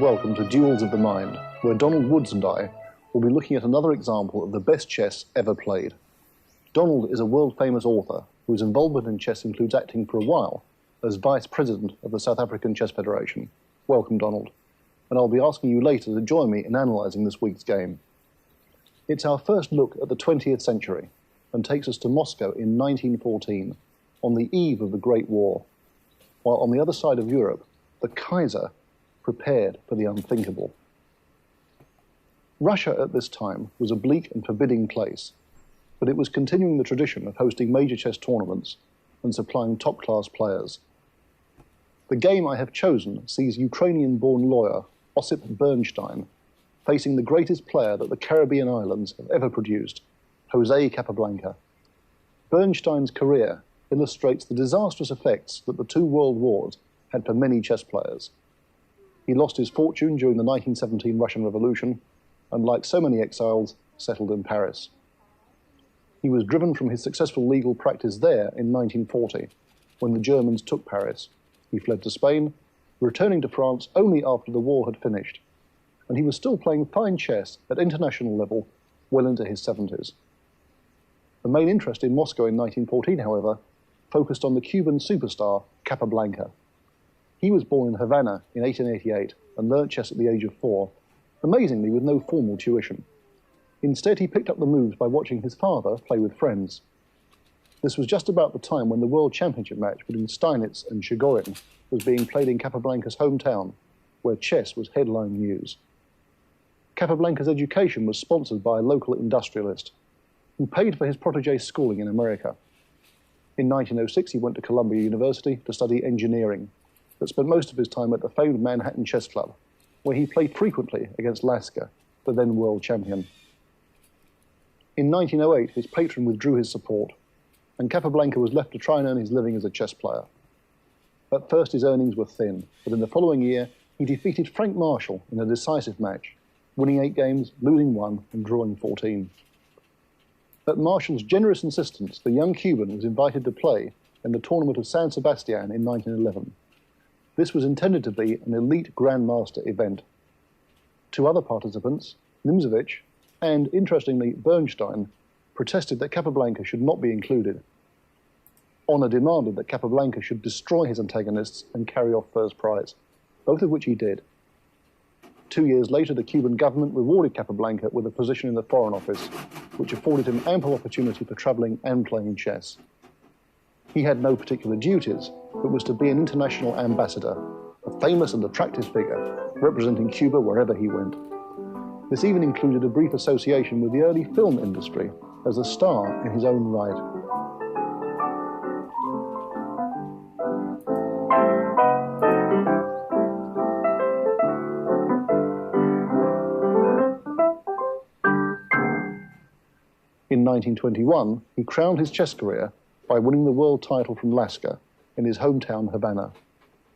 welcome to Duels of the Mind, where Donald Woods and I will be looking at another example of the best chess ever played. Donald is a world-famous author whose involvement in chess includes acting for a while as Vice President of the South African Chess Federation. Welcome, Donald. And I'll be asking you later to join me in analysing this week's game. It's our first look at the 20th century and takes us to Moscow in 1914, on the eve of the Great War, while on the other side of Europe, the Kaiser prepared for the unthinkable. Russia at this time was a bleak and forbidding place, but it was continuing the tradition of hosting major chess tournaments and supplying top-class players. The game I have chosen sees Ukrainian-born lawyer Osip Bernstein facing the greatest player that the Caribbean islands have ever produced, Jose Capablanca. Bernstein's career illustrates the disastrous effects that the two world wars had for many chess players. He lost his fortune during the 1917 Russian Revolution and, like so many exiles, settled in Paris. He was driven from his successful legal practice there in 1940, when the Germans took Paris. He fled to Spain, returning to France only after the war had finished, and he was still playing fine chess at international level well into his 70s. The main interest in Moscow in 1914, however, focused on the Cuban superstar Capablanca. He was born in Havana in 1888 and learnt chess at the age of 4, amazingly with no formal tuition. Instead, he picked up the moves by watching his father play with friends. This was just about the time when the World Championship match between Steinitz and Chigorin was being played in Capablanca's hometown, where chess was headline news. Capablanca's education was sponsored by a local industrialist, who paid for his protege's schooling in America. In 1906, he went to Columbia University to study engineering, but spent most of his time at the famed Manhattan Chess Club, where he played frequently against Lasker, the then world champion. In 1908, his patron withdrew his support, and Capablanca was left to try and earn his living as a chess player. At first, his earnings were thin, but in the following year, he defeated Frank Marshall in a decisive match, winning 8 games, losing 1, and drawing 14. At Marshall's generous insistence, the young Cuban was invited to play in the tournament of San Sebastian in 1911. This was intended to be an elite Grandmaster event. 2 other participants, Nimzovich and, interestingly, Bernstein, protested that Capablanca should not be included. Honor demanded that Capablanca should destroy his antagonists and carry off first prize, both of which he did. 2 years later, the Cuban government rewarded Capablanca with a position in the Foreign Office, which afforded him ample opportunity for traveling and playing chess. He had no particular duties, but was to be an international ambassador, a famous and attractive figure, representing Cuba wherever he went. This even included a brief association with the early film industry as a star in his own right. In 1921, he crowned his chess career by winning the world title from Lasker in his hometown Havana,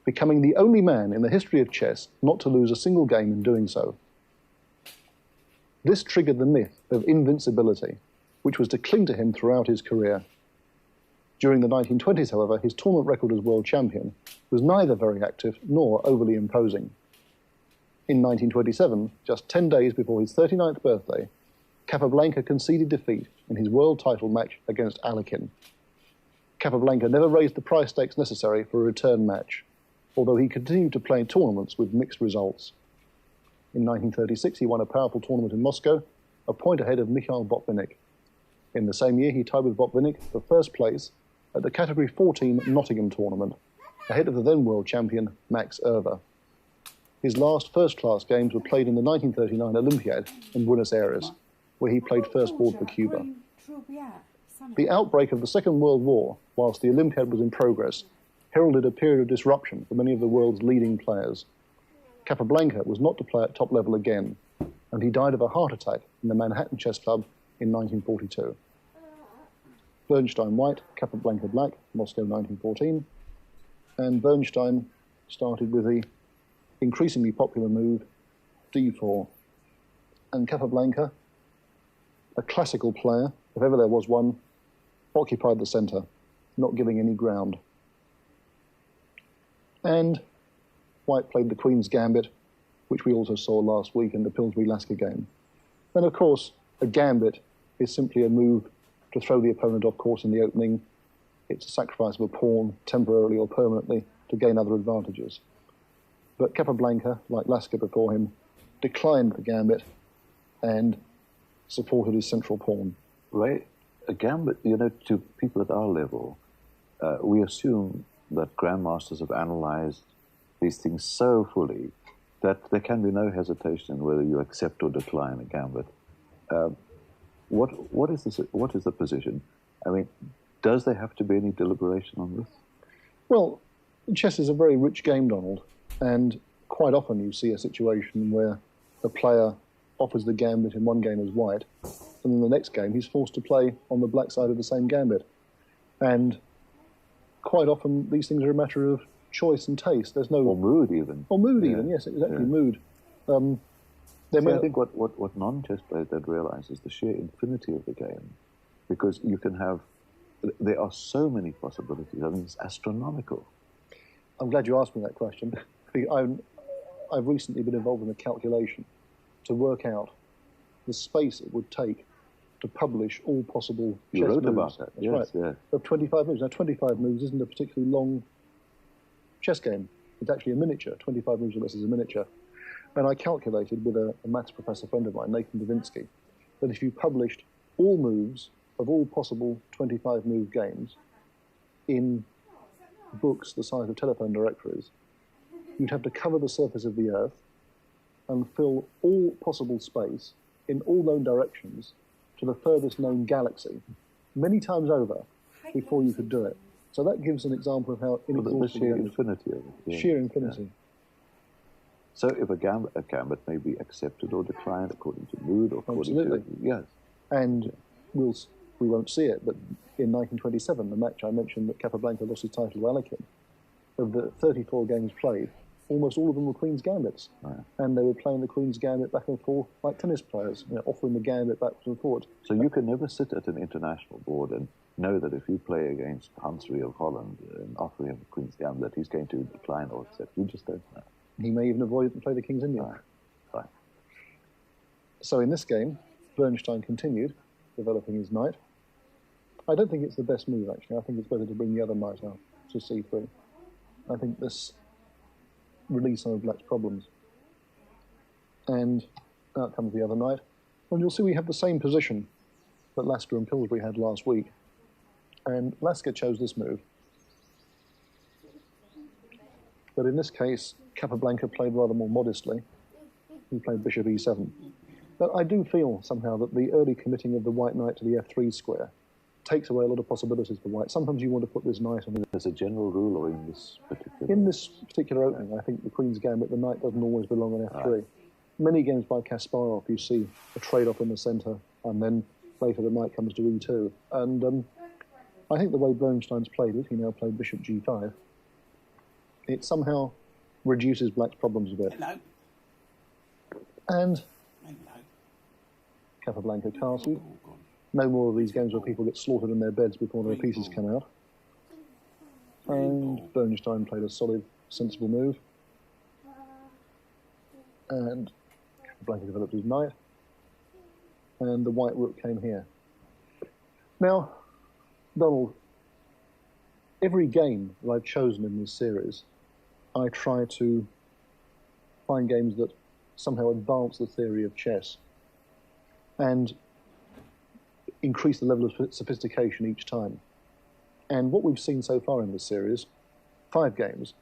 becoming the only man in the history of chess not to lose a single game in doing so. This triggered the myth of invincibility, which was to cling to him throughout his career. During the 1920s, however, his tournament record as world champion was neither very active nor overly imposing. In 1927, just 10 days before his 39th birthday, Capablanca conceded defeat in his world title match against Alekhine. Capablanca never raised the prize stakes necessary for a return match, although he continued to play in tournaments with mixed results. In 1936, he won a powerful tournament in Moscow, a point ahead of Mikhail Botvinnik. In the same year, he tied with Botvinnik for first place at the Category 14 Nottingham tournament, ahead of the then world champion Max Erber. His last first-class games were played in the 1939 Olympiad in Buenos Aires, where he played first board for Cuba. The outbreak of the Second World War, whilst the Olympiad was in progress, heralded a period of disruption for many of the world's leading players. Capablanca was not to play at top level again, and he died of a heart attack in the Manhattan Chess Club in 1942. Bernstein white, Capablanca black, Moscow 1914, and Bernstein started with the increasingly popular move d4. And Capablanca, a classical player, if ever there was one, occupied the centre, not giving any ground. And White played the Queen's Gambit, which we also saw last week in the Pillsbury-Lasker game. And of course, a gambit is simply a move to throw the opponent off course in the opening. It's a sacrifice of a pawn, temporarily or permanently, to gain other advantages. But Capablanca, like Lasker before him, declined the gambit and supported his central pawn. Right. A gambit, you know, to people at our level, we assume that grandmasters have analyzed these things so fully that there can be no hesitation in whether you accept or decline a gambit. What is the position? I mean, does there have to be any deliberation on this? Well, chess is a very rich game, Donald, and quite often you see a situation where the player offers the gambit in one game as white, and in the next game he's forced to play on the black side of the same gambit. And quite often these things are a matter of choice and taste. There's no... Or mood even. Or mood even, yes, exactly, mood. I think what non-chess players don't realize is the sheer infinity of the game, because you can have... There are so many possibilities. I mean, it's astronomical. I'm glad you asked me that question. I've recently been involved in a calculation to work out the space it would take to publish all possible chess moves. You wrote about that, That's right. Yeah. Of 25 moves. Now, 25 moves isn't a particularly long chess game. It's actually a miniature. 25 moves or less is a miniature. And I calculated with a maths professor friend of mine, Nathan Davinsky, that if you published all moves of all possible 25-move games in books the size of telephone directories, you'd have to cover the surface of the Earth and fill all possible space in all known directions to the furthest known galaxy many times over before you could do it. So that gives an example of how inexhaustible the sheer infinity of it. Yeah. Sheer infinity. Yeah. So if a gambit may be accepted or declined according to mood or according to... Yes. And we won't see it, but in 1927, the match I mentioned that Capablanca lost his title to Alekhine, of the 34 games played, almost all of them were Queen's Gambits. Right. And they were playing the Queen's Gambit back and forth like tennis players, offering the Gambit back and forth. So you can never sit at an international board and know that if you play against Hansri of Holland and offer him the Queen's Gambit, he's going to decline or accept. You just don't know. He may even avoid it and play the King's Indian. Right. So in this game, Bernstein continued developing his knight. I don't think it's the best move, actually. I think it's better to bring the other knight out to c3. I think this relieves some of Black's problems. And out comes the other knight. And you'll see we have the same position that Lasker and Pillsbury had last week. And Lasker chose this move. But in this case, Capablanca played rather more modestly. He played bishop e7. But I do feel somehow that the early committing of the white knight to the f3 square takes away a lot of possibilities for white. Sometimes you want to put this knight on... As a general rule or in this particular... In this particular opening, I think the Queen's Gambit, the knight doesn't always belong on f3. Right. Many games by Kasparov, you see a trade-off in the centre, and then later the knight comes to e2. And I think the way Bernstein's played it, he now played bishop g5, it somehow reduces Black's problems a bit. Hello. And Hello. Capablanca castled. No more of these games where people get slaughtered in their beds before their pieces come out. And Bernstein played a solid, sensible move. And Capablanca developed his knight. And the white rook came here. Now, Donald, every game that I've chosen in this series, I try to find games that somehow advance the theory of chess and increase the level of sophistication each time. And what we've seen so far in this series, 5 games,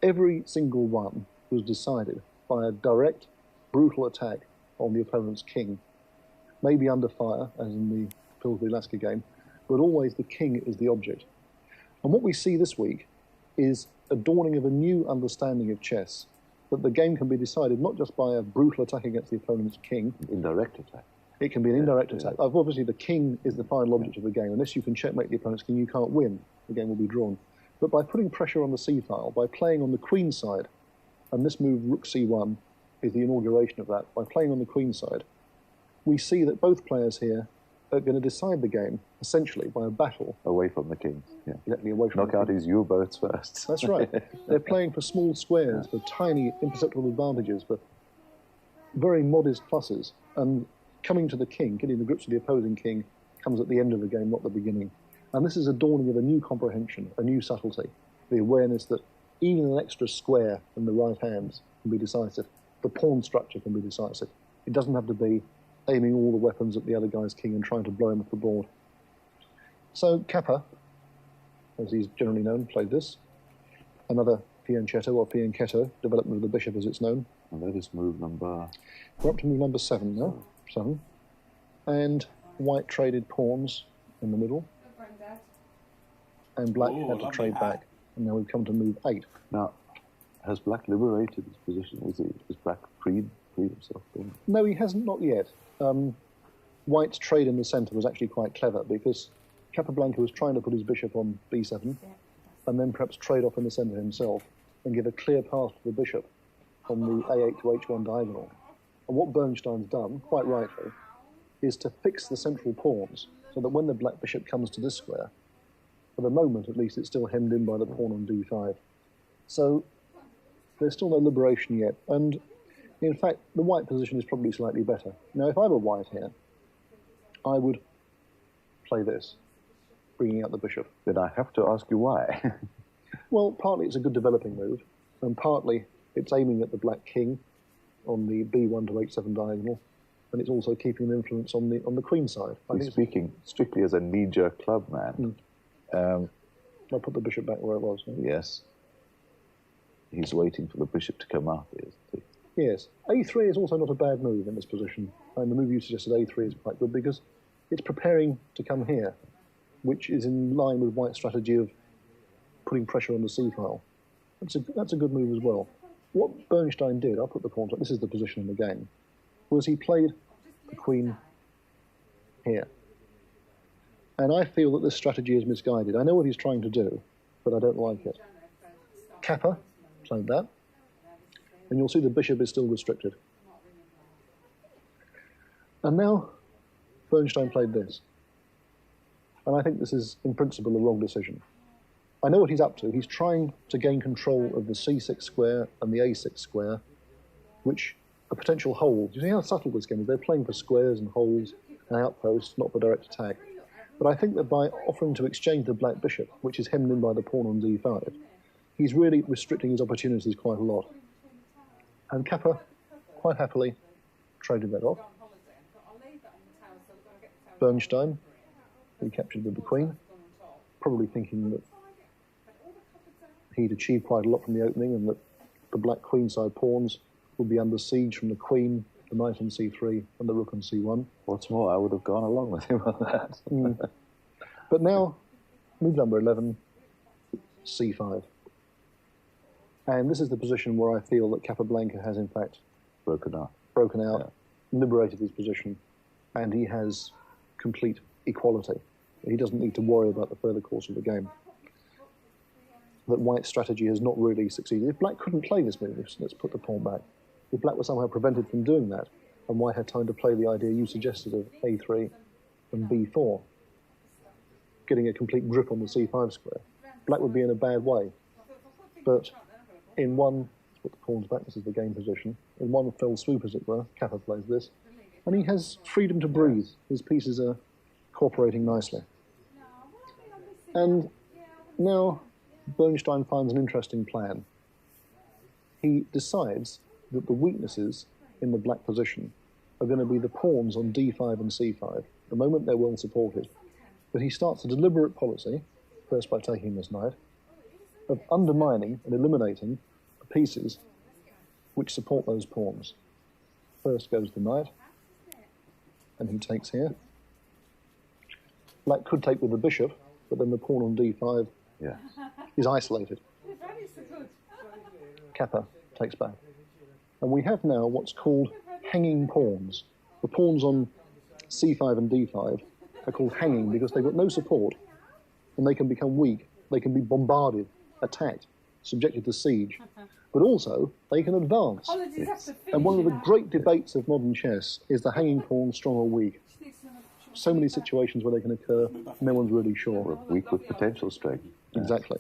every single one was decided by a direct, brutal attack on the opponent's king. Maybe under fire, as in the Pillsbury-Lasker game, but always the king is the object. And what we see this week is a dawning of a new understanding of chess, that the game can be decided not just by a brutal attack against the opponent's king. Indirect attack. It can be an indirect attack. Obviously, the king is the final object of the game. Unless you can checkmate the opponent's king, you can't win. The game will be drawn. But by putting pressure on the c-file, by playing on the queen side, and this move, rook c1, is the inauguration of that, by playing on the queen side, we see that both players here are going to decide the game, essentially, by a battle. Away from the king. Yeah. Exactly, away from Knock the out king. his U-boats first. That's right. They're playing for small squares, for tiny, imperceptible advantages, for very modest pluses. And coming to the king, getting the grips of the opposing king, comes at the end of the game, not the beginning. And this is a dawning of a new comprehension, a new subtlety, the awareness that even an extra square in the right hands can be decisive. The pawn structure can be decisive. It doesn't have to be aiming all the weapons at the other guy's king and trying to blow him off the board. So Kappa, as he's generally known, played this. Another fianchetto or fianchetto, development of the bishop as it's known. And that is move number... We're up to move number 7 now. 7. And white traded pawns in the middle. And black had to trade back. And now we've come to move 8. Now, has black liberated his position? Is black freed himself? No, he hasn't, not yet. White's trade in the centre was actually quite clever because Capablanca was trying to put his bishop on b7 and then perhaps trade off in the centre himself and give a clear path to the bishop on the a8 to h1 diagonal. And what Bernstein's done, quite rightly, is to fix the central pawns so that when the black bishop comes to this square, for the moment at least, it's still hemmed in by the pawn on d5. So there's still no liberation yet. And in fact, the white position is probably slightly better. Now, if I were white here, I would play this, bringing out the bishop. Then I have to ask you why. Well, partly it's a good developing move, and partly it's aiming at the black king on the b1 to h7 diagonal, and it's also keeping an influence on the queen side. He's speaking strictly as a knee-jerk club man. I'll put the bishop back where it was. Yes. He's waiting for the bishop to come out, isn't he? Yes. a3 is also not a bad move in this position, and the move you suggested, a3, is quite good because it's preparing to come here, which is in line with White's strategy of putting pressure on the c-file. That's a good move as well. What Bernstein did, I'll put the pawn, this is the position in the game, was he played the queen here. And I feel that this strategy is misguided. I know what he's trying to do, but I don't like it. Kappa played that, and you'll see the bishop is still restricted. And now Bernstein played this. And I think this is, in principle, the wrong decision. I know what he's up to. He's trying to gain control of the c6 square and the a6 square, which are potential holes. You see how subtle this game is? They're playing for squares and holes and outposts, not for direct attack. But I think that by offering to exchange the black bishop, which is hemmed in by the pawn on d5, he's really restricting his opportunities quite a lot. And Kappa, quite happily, traded that off. Bernstein recaptured with the queen, probably thinking that he'd achieved quite a lot from the opening and that the black queenside pawns would be under siege from the queen, the knight on c3, and the rook on c1. What's more, I would have gone along with him on that. But now, move number 11, c5. And this is the position where I feel that Capablanca has, in fact, broken out, liberated his position, and he has complete equality. He doesn't need to worry about the further course of the game. That White's strategy has not really succeeded. If Black couldn't play this move, let's put the pawn back. If Black was somehow prevented from doing that, and White had time to play the idea you suggested of a3 and b4, getting a complete grip on the c5 square, Black would be in a bad way. But in one, let's put the pawns back, this is the game position, in one fell swoop, as it were, Kappa plays this, and he has freedom to breathe. His pieces are cooperating nicely. And now Bernstein finds an interesting plan. He decides that the weaknesses in the black position are going to be the pawns on d5 and c5. At the moment they're well supported. But he starts a deliberate policy, first by taking this knight, of undermining and eliminating the pieces which support those pawns. First goes the knight, and he takes here. Black could take with the bishop, but then the pawn on d5 is isolated. Kappa takes back. And we have now what's called hanging pawns. The pawns on c5 and d5 are called hanging because they've got no support, and they can become weak. They can be bombarded, attacked, subjected to siege. But also, they can advance. And one of the great debates of modern chess is the hanging pawn strong or weak. so many situations where they can occur, no one's really sure. Well, weak with potential strength. Exactly.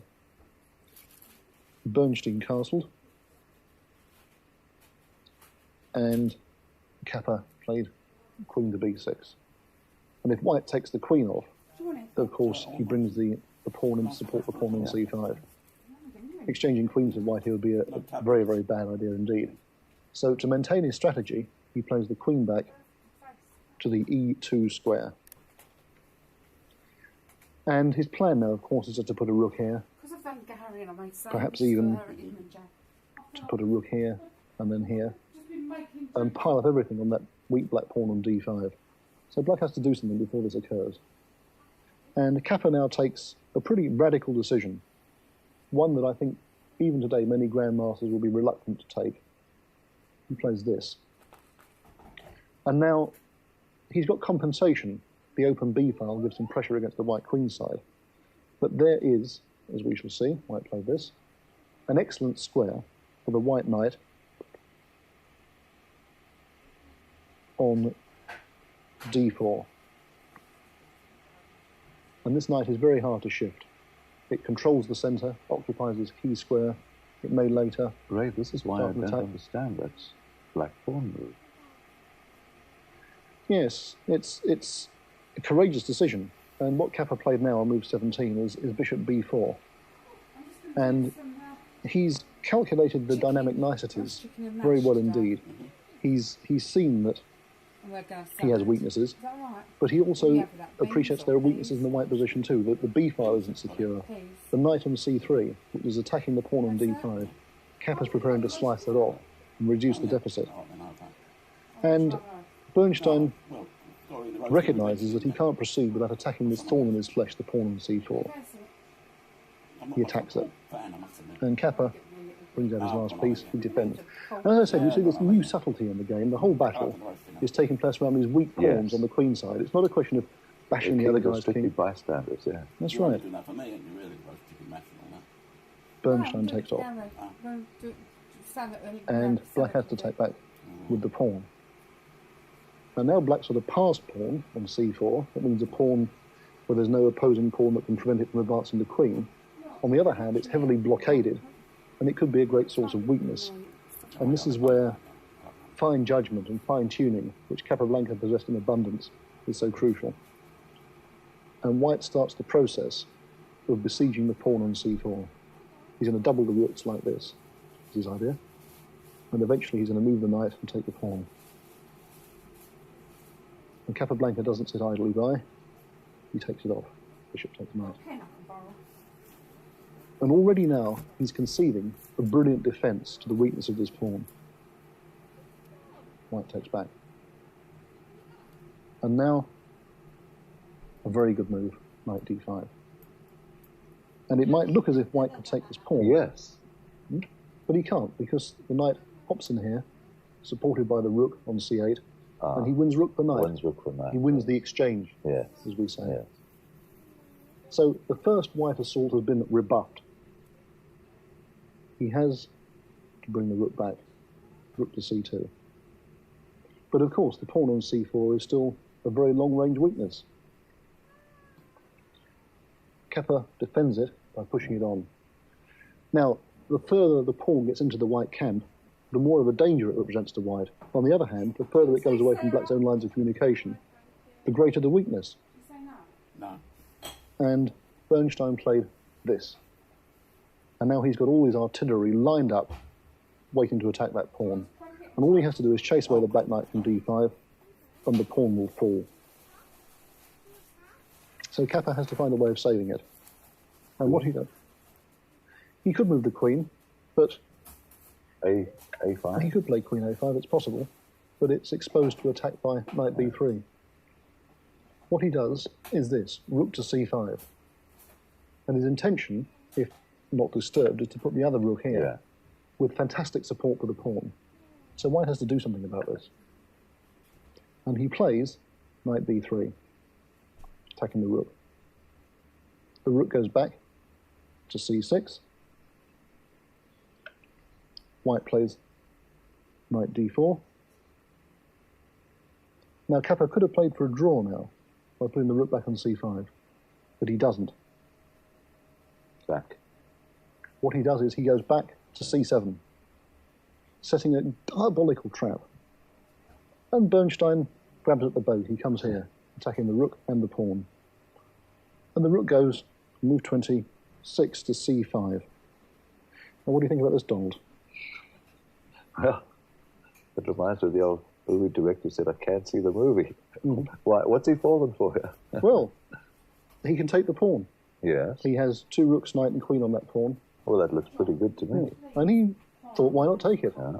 Bernstein castled, and Kappa played queen to b6. And if white takes the queen off, of course, he brings the pawn in to support the pawn on c5. Exchanging queens with white here would be a very, very bad idea indeed. So to maintain his strategy, he plays the queen back to the e2 square. And his plan now, of course, is to put a rook here, perhaps even to put a rook here and then here, and pile up everything on that weak black pawn on d5. So black has to do something before this occurs. And Kappa now takes a pretty radical decision, one that I think even today many grandmasters will be reluctant to take. He plays this. And now he's got compensation. The open b file gives him pressure against the white queen side. But there is, as we shall see, white played this, an excellent square for the white knight on d4. And this knight is very hard to shift. It controls the centre, occupies this key square. It may later... Ray, this is why I don't understand that black pawn move. Yes, it's a courageous decision. And what Kappa played now on move 17 is bishop b4. And he's calculated the dynamic niceties very well indeed. He's seen that he has weaknesses, but he also appreciates there are weaknesses in the white position too. The b file isn't secure. The knight on c3, which is attacking the pawn on d5, Kappa's preparing to slice that off and reduce the deficit. And Bernstein recognises that he can't proceed without attacking this thorn in his flesh, the pawn on c4. He attacks it. And Kappa brings out his last piece, he defends. And as I said, you see this new subtlety in the game. The whole battle is taking place around these weak pawns on the queen side. It's not a question of bashing the other guy's king. Bystanders, yeah. That's right. Bernstein takes off. And black has to take back with the pawn. And now black's got a passed pawn on c4. That means a pawn where there's no opposing pawn that can prevent it from advancing the queen. On the other hand, it's heavily blockaded, and it could be a great source of weakness. And this is where fine judgment and fine tuning, which Capablanca possessed in abundance, is so crucial. And white starts the process of besieging the pawn on c4. He's going to double the rooks like this, is his idea. And eventually he's going to move the knight and take the pawn. And Capablanca doesn't sit idly by. He takes it off. Bishop takes knight. And already now, he's conceiving a brilliant defence to the weakness of this pawn. White takes back. And now, a very good move, knight d5. And it might look as if white could take this pawn. Yes. But he can't, because the knight hops in here, supported by the rook on c8, and he wins rook for knight. Wins rook for knight. He wins the exchange, yes, as we say. Yes. So the first white assault has been rebuffed. He has to bring the rook back, rook to c2. But of course, the pawn on c4 is still a very long-range weakness. Kappa defends it by pushing it on. Now, the further the pawn gets into the white camp, the more of a danger it represents to white. On the other hand, the further it goes away from black's own lines of communication, the greater the weakness. No. And Bernstein played this. And now he's got all his artillery lined up, waiting to attack that pawn. And all he has to do is chase away the black knight from d5, and the pawn will fall. So Kappa has to find a way of saving it. And what he does? He could move the queen, but... A5? He could play queen a5, it's possible, but it's exposed to attack by knight b3. What he does is this, rook to c5. And his intention, if not disturbed, is to put the other rook here, with fantastic support for the pawn. So white has to do something about this. And he plays knight b3, attacking the rook. The rook goes back to c6. White plays knight d4. Now Kappa could have played for a draw now, by putting the rook back on c5. But he doesn't. Back. What he does is he goes back to c7, setting a diabolical trap. And Bernstein grabs at the boat. He comes here, attacking the rook and the pawn. And the rook goes, move 26 to c5. Now, what do you think about this, Donald? Well, it reminds me of the old movie director who said, I can't see the movie. Mm-hmm. Why? What's he fallen for here? Well, he can take the pawn. Yes. He has 2 rooks, knight, and queen on that pawn. Well, that looks pretty good to me. And he thought, why not take it? Yeah.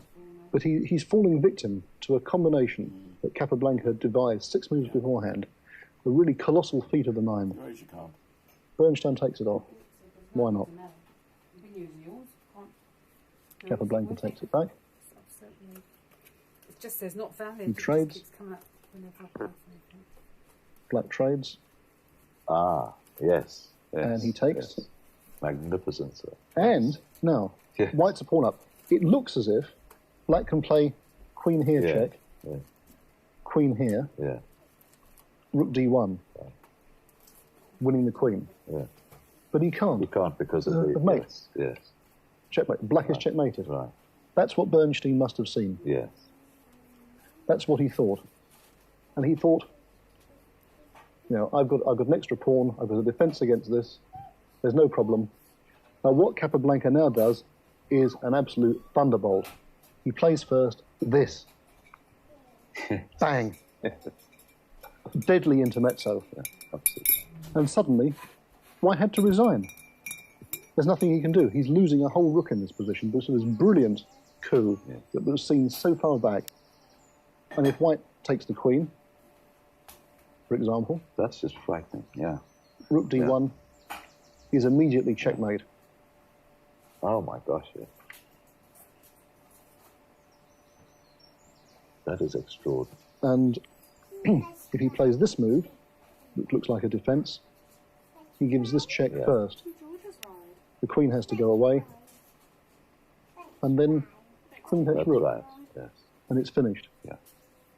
But he's falling victim to a combination that Capablanca had devised 6 moves beforehand, a really colossal feat of the mind. Bernstein takes it off. Why not? Capablanca takes it back. It just says not valid. He trades. Black trades. Ah, yes. And he takes. Yes. Magnificent, sir. And now, white's a pawn up. It looks as if black can play queen here check, queen here, rook d1, winning the queen. Yeah. But he can't. He can't because of the mate. Yes. Checkmate. Black is checkmated. Right. That's what Bernstein must have seen. Yes. That's what he thought. And he thought, I've got an extra pawn, I've got a defense against this, there's no problem. Now what Capablanca now does is an absolute thunderbolt. He plays first this. Bang. Deadly intermezzo. Yeah, absolutely. And suddenly, White had to resign. There's nothing he can do. He's losing a whole rook in this position because of this brilliant coup that was seen so far back. And if White takes the queen, for example... That's just frightening, yeah. Rook d1, he's immediately checkmate. Oh my gosh, yeah. That is extraordinary. And if he plays this move, which looks like a defense, he gives this check first. The queen has to go away. And then queen takes rook. Right, yes. And it's finished. Yeah.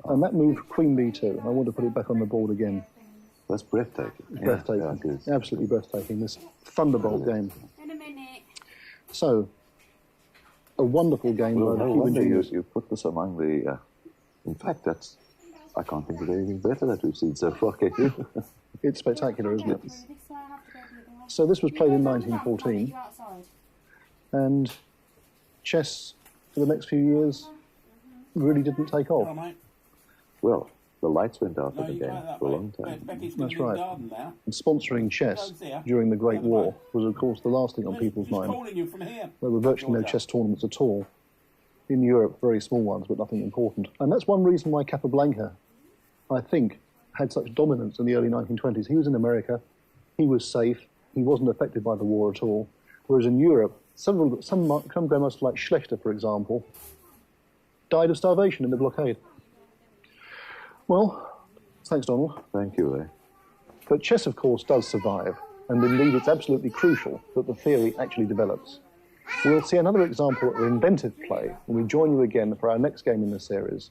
And that move, queen b2, I want to put it back on the board again. That's breathtaking. Breathtaking. Yeah, absolutely breathtaking. This thunderbolt game. In a minute. So, a wonderful game. Well, no wonder you put this among the... in fact, I can't think of anything better that we've seen so far, can you? It's spectacular, isn't it? So this was played in 1914. And chess, for the next few years, really didn't take off. Well, the lights went out of the game for a long time. That's right. And sponsoring chess during the Great War was, of course, the last thing on people's mind. There were virtually no chess tournaments at all. In Europe, very small ones, but nothing important. And that's one reason why Capablanca, I think, had such dominance in the early 1920s. He was in America. He was safe. He wasn't affected by the war at all. Whereas in Europe, some grandmasters like Schlechter, for example, died of starvation in the blockade. Well, thanks, Donald. Thank you, Ray. But chess, of course, does survive, and indeed it's absolutely crucial that the theory actually develops. We'll see another example of inventive play when we join you again for our next game in the series.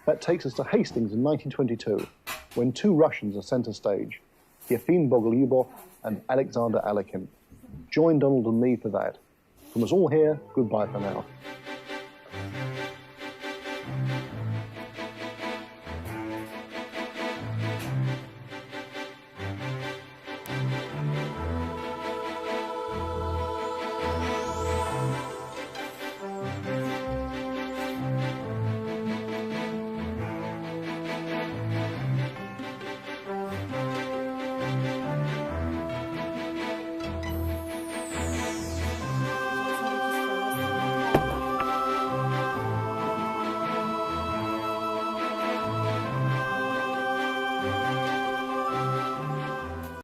That takes us to Hastings in 1922, when 2 Russians are centre stage, Yefim Bogolyubov and Alexander Alekhine. Join Donald and me for that. From us all here, goodbye for now.